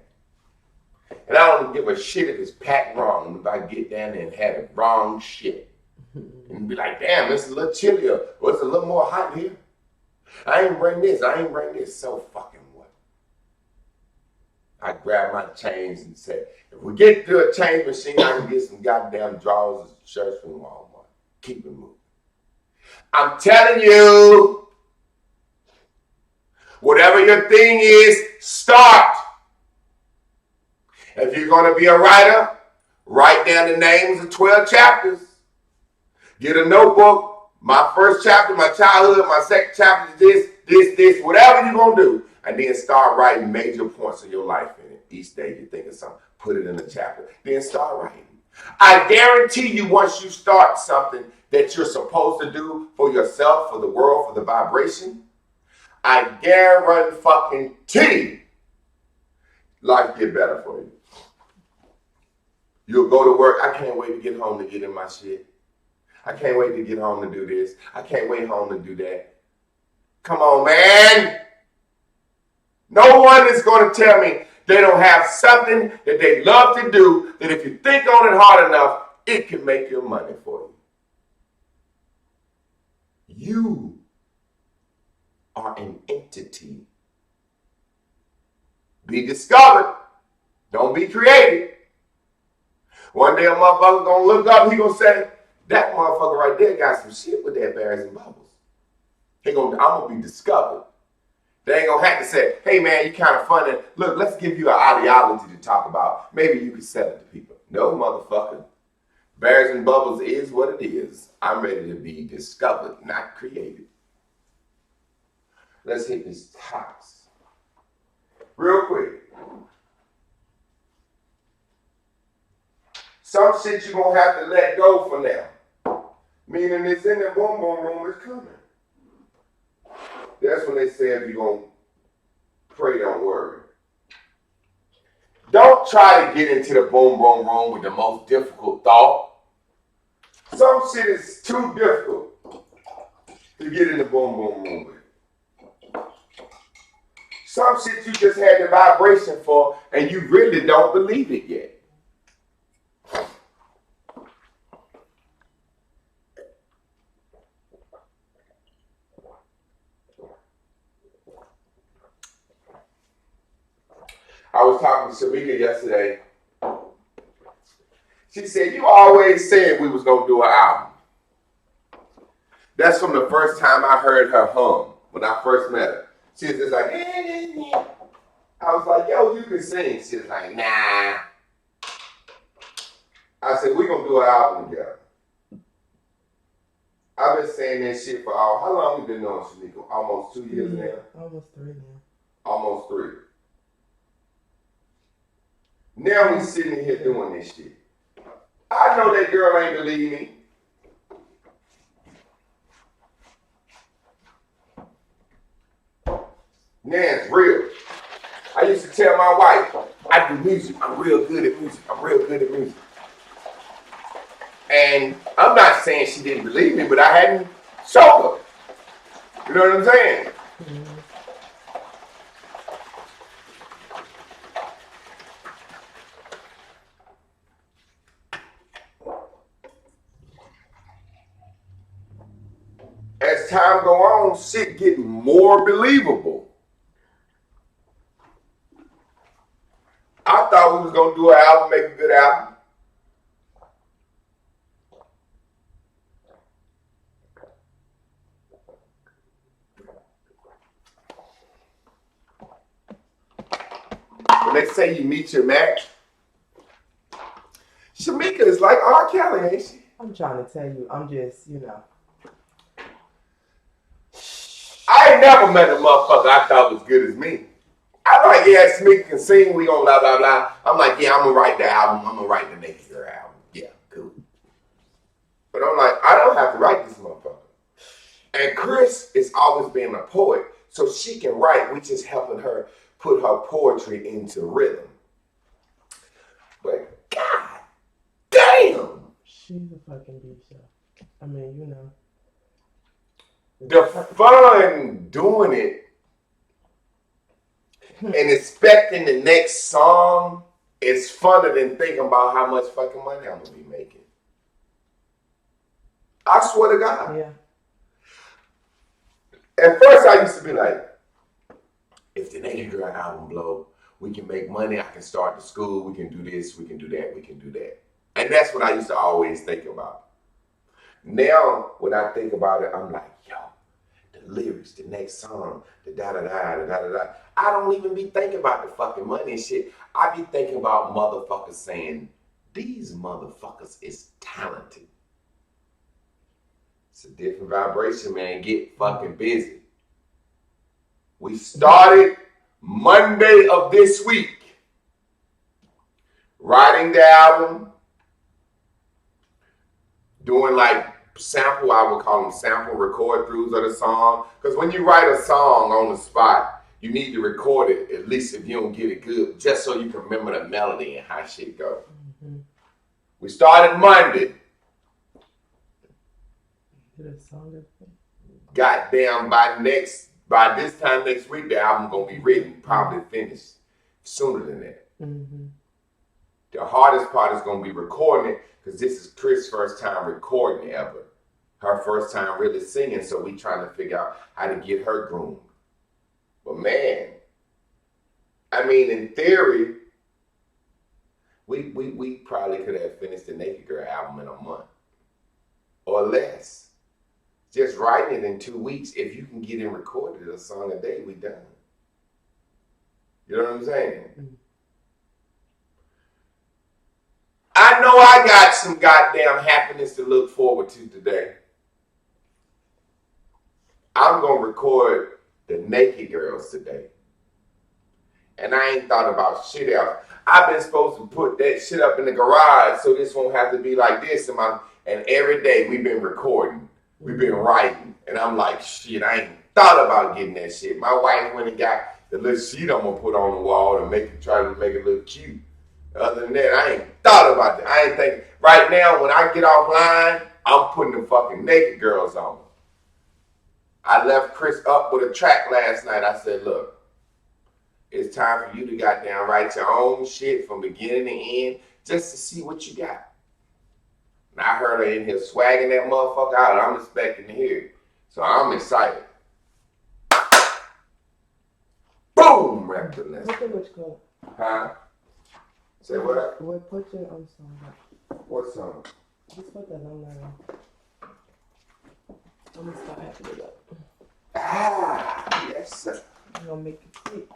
And I don't give a shit if it's packed wrong. If I get down there and have the wrong shit. And be like, damn, it's a little chillier. Or it's a little more hot here. I ain't bring this. So fucking what? I grab my chains and say, if we get to a change machine, I can get some goddamn drawers and shirts from Walmart. Keep it moving. I'm telling you, whatever your thing is, start. If you're going to be a writer, write down the names of 12 chapters. Get a notebook. My first chapter, my childhood, my second chapter is this, whatever you're going to do. And then start writing major points of your life in it. Each day you think of something, put it in a chapter. Then start writing. I guarantee you once you start something that you're supposed to do for yourself, for the world, for the vibration, I guarantee life get better for you. You'll go to work. I can't wait to get home to get in my shit. I can't wait to get home to do this. I can't wait home to do that. Come on, man. No one is going to tell me they don't have something that they love to do, that if you think on it hard enough, it can make your money for you. You are an entity. Be discovered. Don't be created. One day a motherfucker gonna look up, he gonna say, that motherfucker right there got some shit with that Bears and Bubbles. I'm gonna be discovered. They ain't gonna have to say, hey man, you kind of funny. Look, let's give you an ideology to talk about. Maybe you can sell it to people. No, motherfucker. Bears and Bubbles is what it is. I'm ready to be discovered, not created. Let's hit these tops. Real quick. Some shit you're gonna have to let go for now. Meaning it's in the boom boom room, it's coming. That's when they say if you're gonna pray, don't worry. Don't try to get into the boom boom room with the most difficult thought. Some shit is too difficult to get in the boom boom room with. Some shit you just had the vibration for and you really don't believe it yet. I was talking to Shamika yesterday. She said, you always said we was going to do an album. That's from the first time I heard her hum, when I first met her. She was just like, I was like, yo, you can sing. She was like, nah. I said, we're going to do an album together. I've been saying that shit for how long we been knowing Shamika? Almost 2 years now? Almost 3 now. Almost 3. Now we sitting here doing this shit. I know that girl ain't believe me. Now it's real. I used to tell my wife, I do music. I'm real good at music. And I'm not saying she didn't believe me, but I hadn't showed her. You know what I'm saying? Mm-hmm. As time go on, shit getting more believable. I thought we was gonna do an album, make a good album. When they say you meet your match, Shamika is like R. Kelly, ain't she? I'm trying to tell you, I'm just, I ain't never met a motherfucker I thought was good as me. I'm like, yeah, Shamika can sing, we gonna blah, blah, blah. I'm like, yeah, I'm gonna write the album, I'm gonna write the Naked Girl album. Yeah, cool. But I'm like, I don't have to write this motherfucker. And Chris is always being a poet, so she can write. We just helping her put her poetry into rhythm. But God damn! She's a fucking beast, though. I mean, The fun doing it and expecting the next song is funner than thinking about how much fucking money I'm gonna be making. I swear to God. Yeah. At first I used to be like, if the Naked Girl album blow, we can make money, I can start the school, we can do this, we can do that, we can do that. And that's what I used to always think about. Now, when I think about it, I'm like, yo, the lyrics, the next song, the da-da-da, the da-da-da. I don't even be thinking about the fucking money and shit. I be thinking about motherfuckers saying, these motherfuckers is talented. It's a different vibration, man. Get fucking busy. We started Monday of this week writing the album, doing like sample, I would call them sample record throughs of the song. Because when you write a song on the spot, you need to record it, at least if you don't get it good, just so you can remember the melody and how shit goes. Mm-hmm. We started Monday. Goddamn, by this time next week, the album gonna be written, probably finished sooner than that. Mm-hmm. The hardest part is gonna be recording it, because this is Chris' first time recording ever. Her first time really singing, so we trying to figure out how to get her groomed. But man, I mean, in theory, We probably could have finished the Naked Girl album in a month or less. Just writing it in 2 weeks, if you can get it recorded a song a day, we done. You know what I'm saying? Mm-hmm. I know I got some goddamn happiness to look forward to today. I'm gonna record the Naked Girls today. And I ain't thought about shit else. I've been supposed to put that shit up in the garage so this won't have to be like this. And every day we've been recording. We've been writing. And I'm like, shit, I ain't thought about getting that shit. My wife went and got the little sheet I'm gonna put on the wall and try to make it look cute. Other than that, I ain't thought about that. I ain't thinking. Right now, when I get offline, I'm putting the fucking Naked Girls on. I left Chris up with a track last night. I said, look, it's time for you to goddamn write your own shit from beginning to end just to see what you got. And I heard her in here swagging that motherfucker out. I'm expecting to hear it. So I'm excited. Boom! Rap the next. Look at which color. Huh? Say what? What put your song up? What song? Just put that on there. I'm gonna start having it up. Ah, yes, sir. I'm gonna make it quick.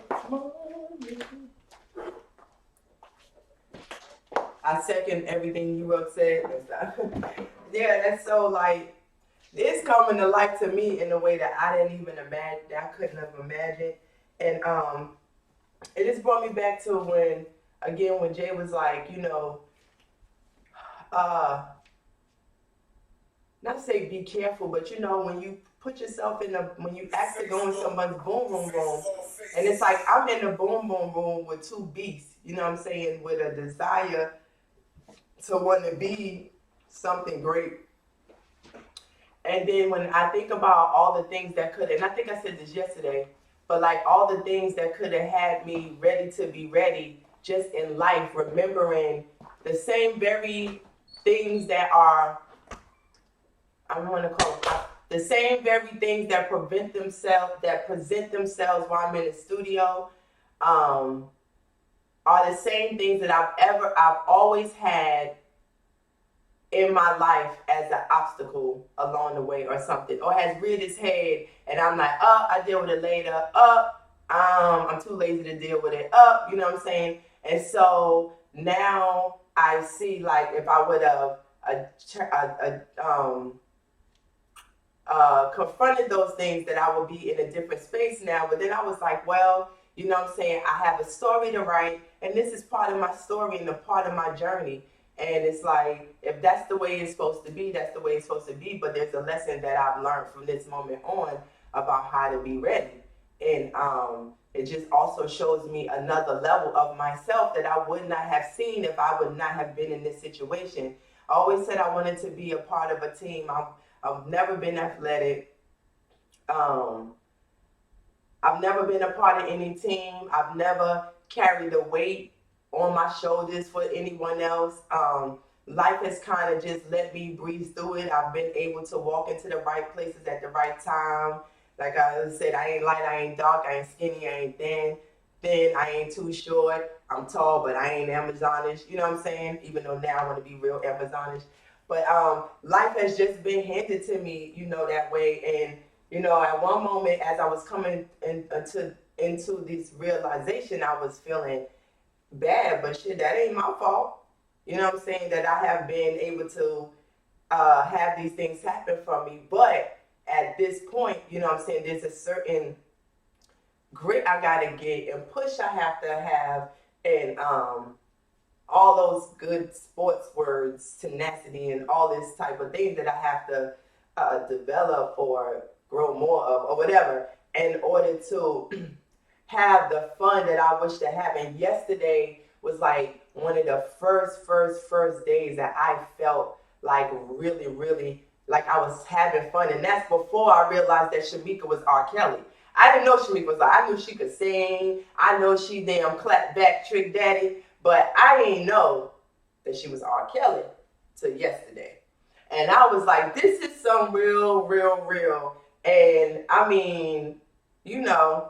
Come on, baby. I second everything you both said. Yeah, that's so like, it's coming to life to me in a way that I didn't even imagine, that I couldn't have imagined. And it just brought me back to when Jay was like, you know, not to say be careful, but you know, when you put yourself when you actually go in someone's boom boom room, and it's like I'm in the boom boom room with two beasts, you know what I'm saying, with a desire to want to be something great. And then when I think about all the things that could, and I think I said this yesterday, but like all the things that could have had me ready to be ready just in life, remembering the same very things that are, I want to call them, the same very things that present themselves while I'm in the studio, are the same things that I've always had in my life as an obstacle along the way or something, or has reared its head and I'm like, I deal with it later, I'm too lazy to deal with it, you know what I'm saying? And so now I see, like, if I would have confronted those things, that I would be in a different space now. But then I was like, well, you know what I'm saying, I have a story to write, and this is part of my story and a part of my journey. And it's like, if that's the way it's supposed to be, that's the way it's supposed to be. But there's a lesson that I've learned from this moment on about how to be ready. And it just also shows me another level of myself that I would not have seen if I would not have been in this situation. I always said I wanted to be a part of a team. I've never been athletic. I've never been a part of any team. I've never carried the weight on my shoulders for anyone else. Life has kind of just let me breeze through it. I've been able to walk into the right places at the right time. Like I said, I ain't light, I ain't dark, I ain't skinny, I ain't thin, I ain't too short. I'm tall, but I ain't Amazonish. You know what I'm saying? Even though now I want to be real Amazonish. But life has just been handed to me, you know, that way. And, you know, at one moment as I was coming into this realization, I was feeling bad, but shit, that ain't my fault. You know what I'm saying? That I have been able to have these things happen for me. But at this point, you know what I'm saying, there's a certain grit I gotta get and push I have to have, and all those good sports words, tenacity, and all this type of thing that I have to develop or grow more of or whatever in order to have the fun that I wish to have. And yesterday was like one of the first days that I felt like really, really like I was having fun. And that's before I realized that Shamika was R. Kelly. I didn't know Shamika was I knew she could sing. I know she damn clap back Trick Daddy. But I didn't know that she was R. Kelly till yesterday. And I was like, this is some real. And I mean, you know,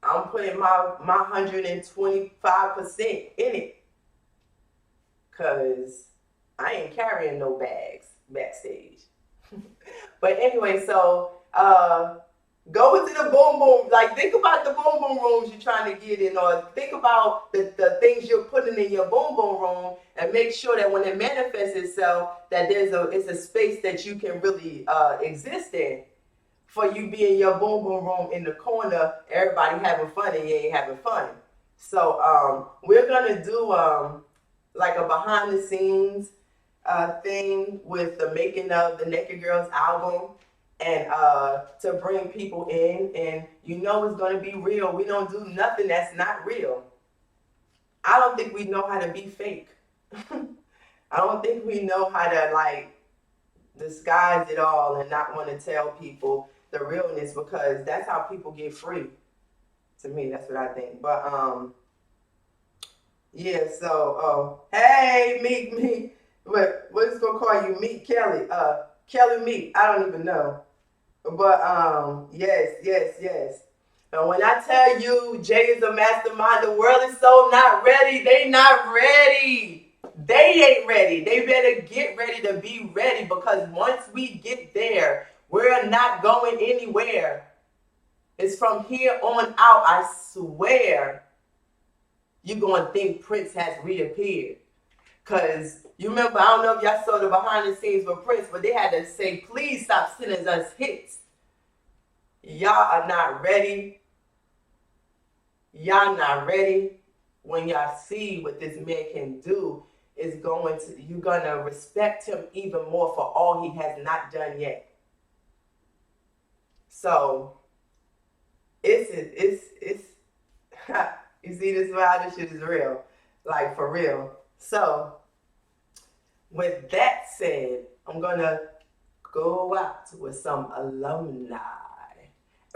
I'm putting my 125% in it. Cause I ain't carrying no bags backstage. But anyway, so go into the boom boom. Like, think about the boom boom rooms you're trying to get in, or think about the things you're putting in your boom boom room, and make sure that when it manifests itself, that it's a space that you can really exist in. For you being your boom boom room in the corner, everybody having fun and you ain't having fun. So we're gonna do like a behind the scenes thing with the making of the Naked Girls album, and to bring people in, and you know it's gonna be real. We don't do nothing that's not real. I don't think we know how to be fake. I don't think we know how to like disguise it all and not want to tell people the realness, because that's how people get free. To me, that's what I think. But yeah. So hey, Meek, what's gonna call you Meek Kelly? Kelly Meek. I don't even know. But yes. And when I tell you Jay is a mastermind, the world is so not ready. They not ready. They ain't ready. They better get ready to be ready, because once we get there, we're not going anywhere. It's from here on out, I swear. You're going to think Prince has reappeared. Because you remember, I don't know if y'all saw the behind the scenes with Prince, but they had to say, please stop sending us hits. Y'all are not ready. Y'all not ready. When y'all see what this man can do, you're going to respect him even more for all he has not done yet. So, it's you see this wow, this shit is real. Like, for real. So, with that said, I'm going to go out with some alumni.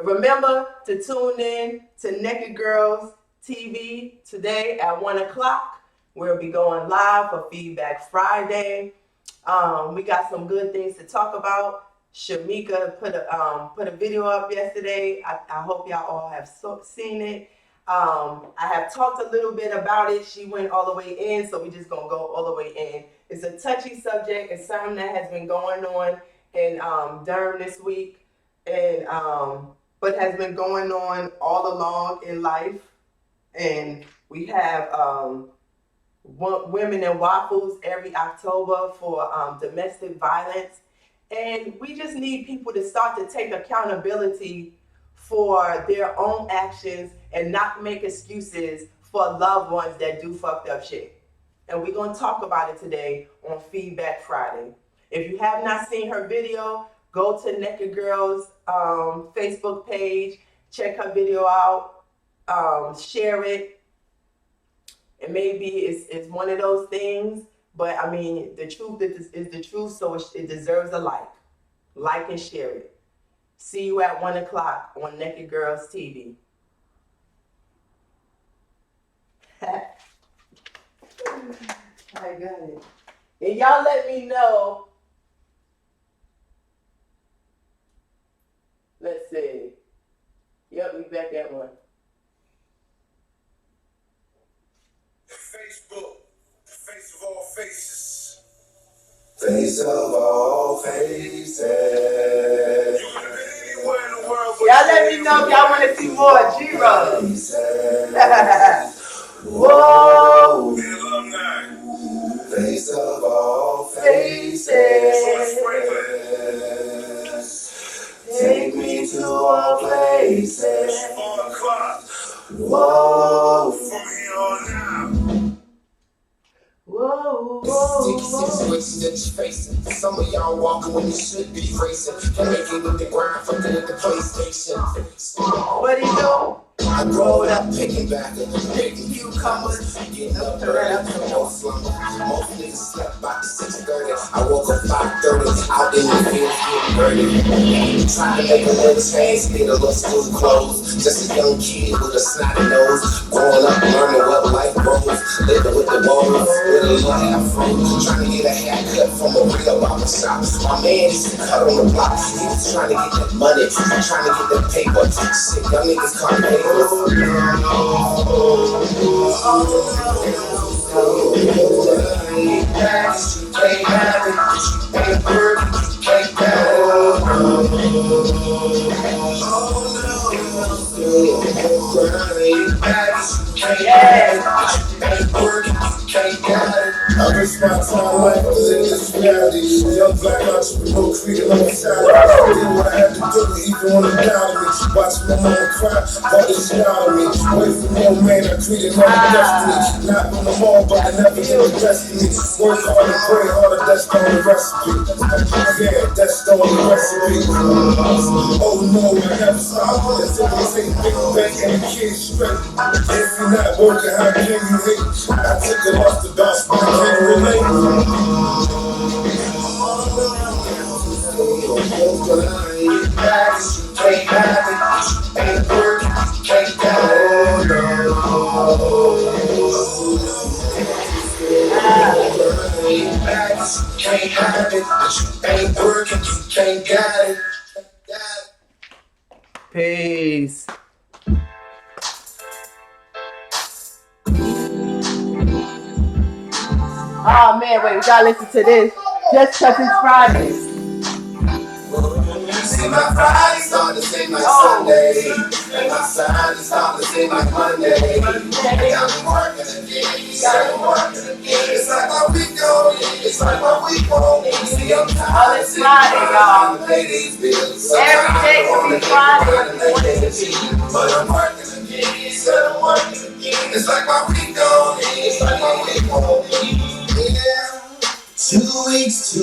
Remember to tune in to Naked Girls TV today at 1 o'clock. We'll be going live for Feedback Friday. We got some good things to talk about. Shamika put a video up yesterday. I hope y'all all have seen it. I have talked a little bit about it. She went all the way in, so we're just going to go all the way in. It's a touchy subject. It's something that has been going on in Durham this week, and but has been going on all along in life. And we have Women in Waffles every October for domestic violence. And we just need people to start to take accountability for their own actions and not make excuses for loved ones that do fucked up shit. And we're going to talk about it today on Feedback Friday. If you have not seen her video, go to Naked Girls Facebook page, check her video out, share it. And maybe it's one of those things, but I mean, the truth is the truth, so it deserves a like. Like and share it. See you at 1 o'clock on Naked Girls TV. I got it. And y'all let me know. Let's see. Yep, we back at 1. Facebook, face of all faces. Face of all faces. You could have been anywhere in the world. Y'all let me know if y'all want to see more G-Rug. Whoa. The alumni. Face of all faces. Take me to all places. 4 o'clock. Whoa. From here on out. Whoa, This is sticky situation that you're facing. Some of y'all walking when you should be racing. Can't make it with the grind, fucking with the PlayStation. what he do? I growed up picking back and picking cucumbers. Getting up early, no slumber. Most niggas slept by 6:30. I woke up 5:30, out in the field getting dirty. Trying to make a little change, need a little school clothes. Just a young kid with a snotty nose. Growing up, learning what life goes. Living with the woes, with a little afro. Trying to get a haircut from a real barber shop. My man used to cut on the block. He was trying to get that money, trying to get that paper. Shit, y'all niggas can't pay. Can't have it, ain't work, can't have I risk my time life to live this reality. Young black entrepreneur creating on the side. I did what I had to do, even when they doubted me. Watching my mom cry, all this shit out of me. Away from no man, I created my destiny. Not on the mall, but I never did the best of me. Work hard and pray harder, that's the only recipe. Yeah, that's the only recipe. Oh no, I never stop. That's if they say big back and the kids straight. If you're not working, how can you hate? I took it off the dust, but I can't relate. Can't have it, ain't work, can't have it. Can't have it, ain't working, can't got it. Peace. Oh man, wait, we gotta listen to this. Just cause it's Friday. See my Friday start to seem like Sunday, and my Saturday start to seem like Monday. I'm working again, I'm working again. It's like my week on, it's like my week on. See, I'm tired of sitting around and pay these bills. Every day can be Friday. But I'm working again, said I'm working again. It's like my week on, it's like my week on. Yeah. 2 weeks,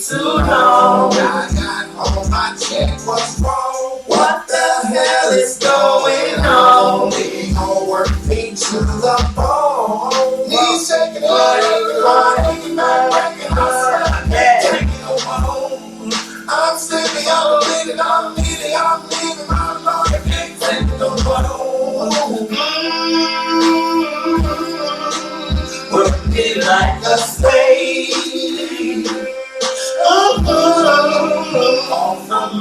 too long. I got on my check, what's wrong? What the hell is going on? We gon' work me to the bone. Knees shaking, taking it home. I'm sleeping, I'm bleeding, I'm needing, I'm leaving my Lord. I can't take no more. Working like a slave.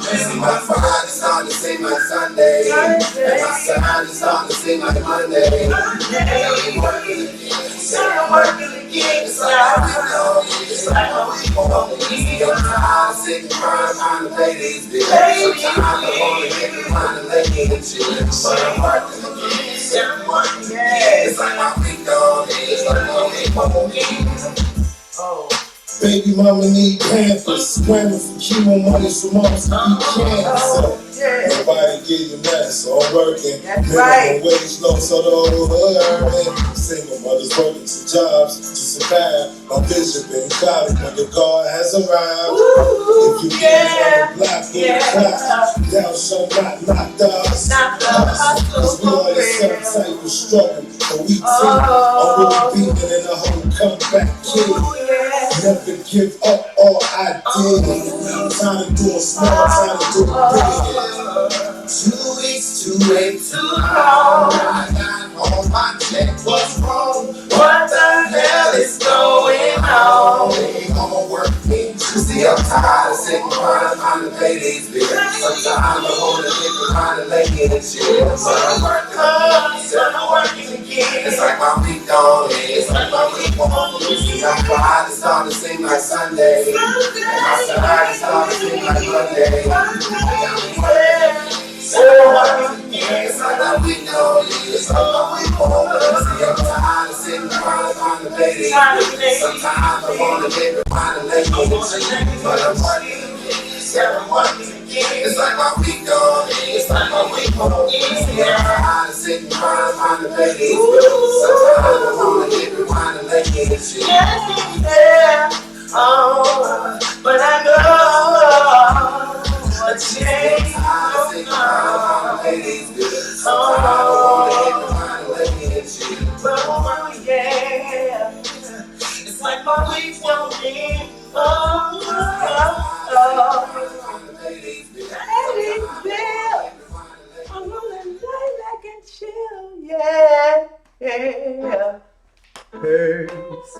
See my Friday starting to seem like Sunday, and my Saturday starting to seem like Monday. I'm working again, I'm working again. It's like we know, it's like we want to eat. I'm tired of sitting crying, trying to pay these bills. Sometimes I wanna get me trying to lay me and chill, but I'm working again, I'm working again. It's like my week on, it's like my week on. Oh. Baby mama need Pampers, scrambling for chemo money so moms can eat cancer. Nobody give you nothing, so I'm working. Minimum wage low, so the whole hood earning. Single mothers working 2 jobs to survive. My vision been clouded, but the God has arrived. If you get on the block, go to class. Thou shalt not knock the hustle. Cause we all the same type of struggle, but we take all the beating and the whole comeback kid. Never give up all I did. Time to do it small, time to do it big. 2 weeks, too late, too long. I got on my check, what's wrong? What the hell is going on? We gon' work me. See, I'm tired of sitting trying to pay these bills. Sometimes I wanna get behind and lay in and chill. But I'm working again. It's like my week on, it's like my week on. See, I'm Friday starting to seem like Sunday, and my Saturday starting to seem like Monday. It's like my week on, it's like my week on. See, I'm tired of sitting trying to pay these bills. Sometimes I wanna get behind and lay in and chill. But I'm working again. It's like my week on, it's like my week on. See, I'm tired of sitting trying to pay these bills. Sometimes I wanna get behind and lay in and chill. Oh, but I know a change will come. Oh, yeah. It's like my weeks don't need. I'm gonna lay back and chill. Yeah. Peace.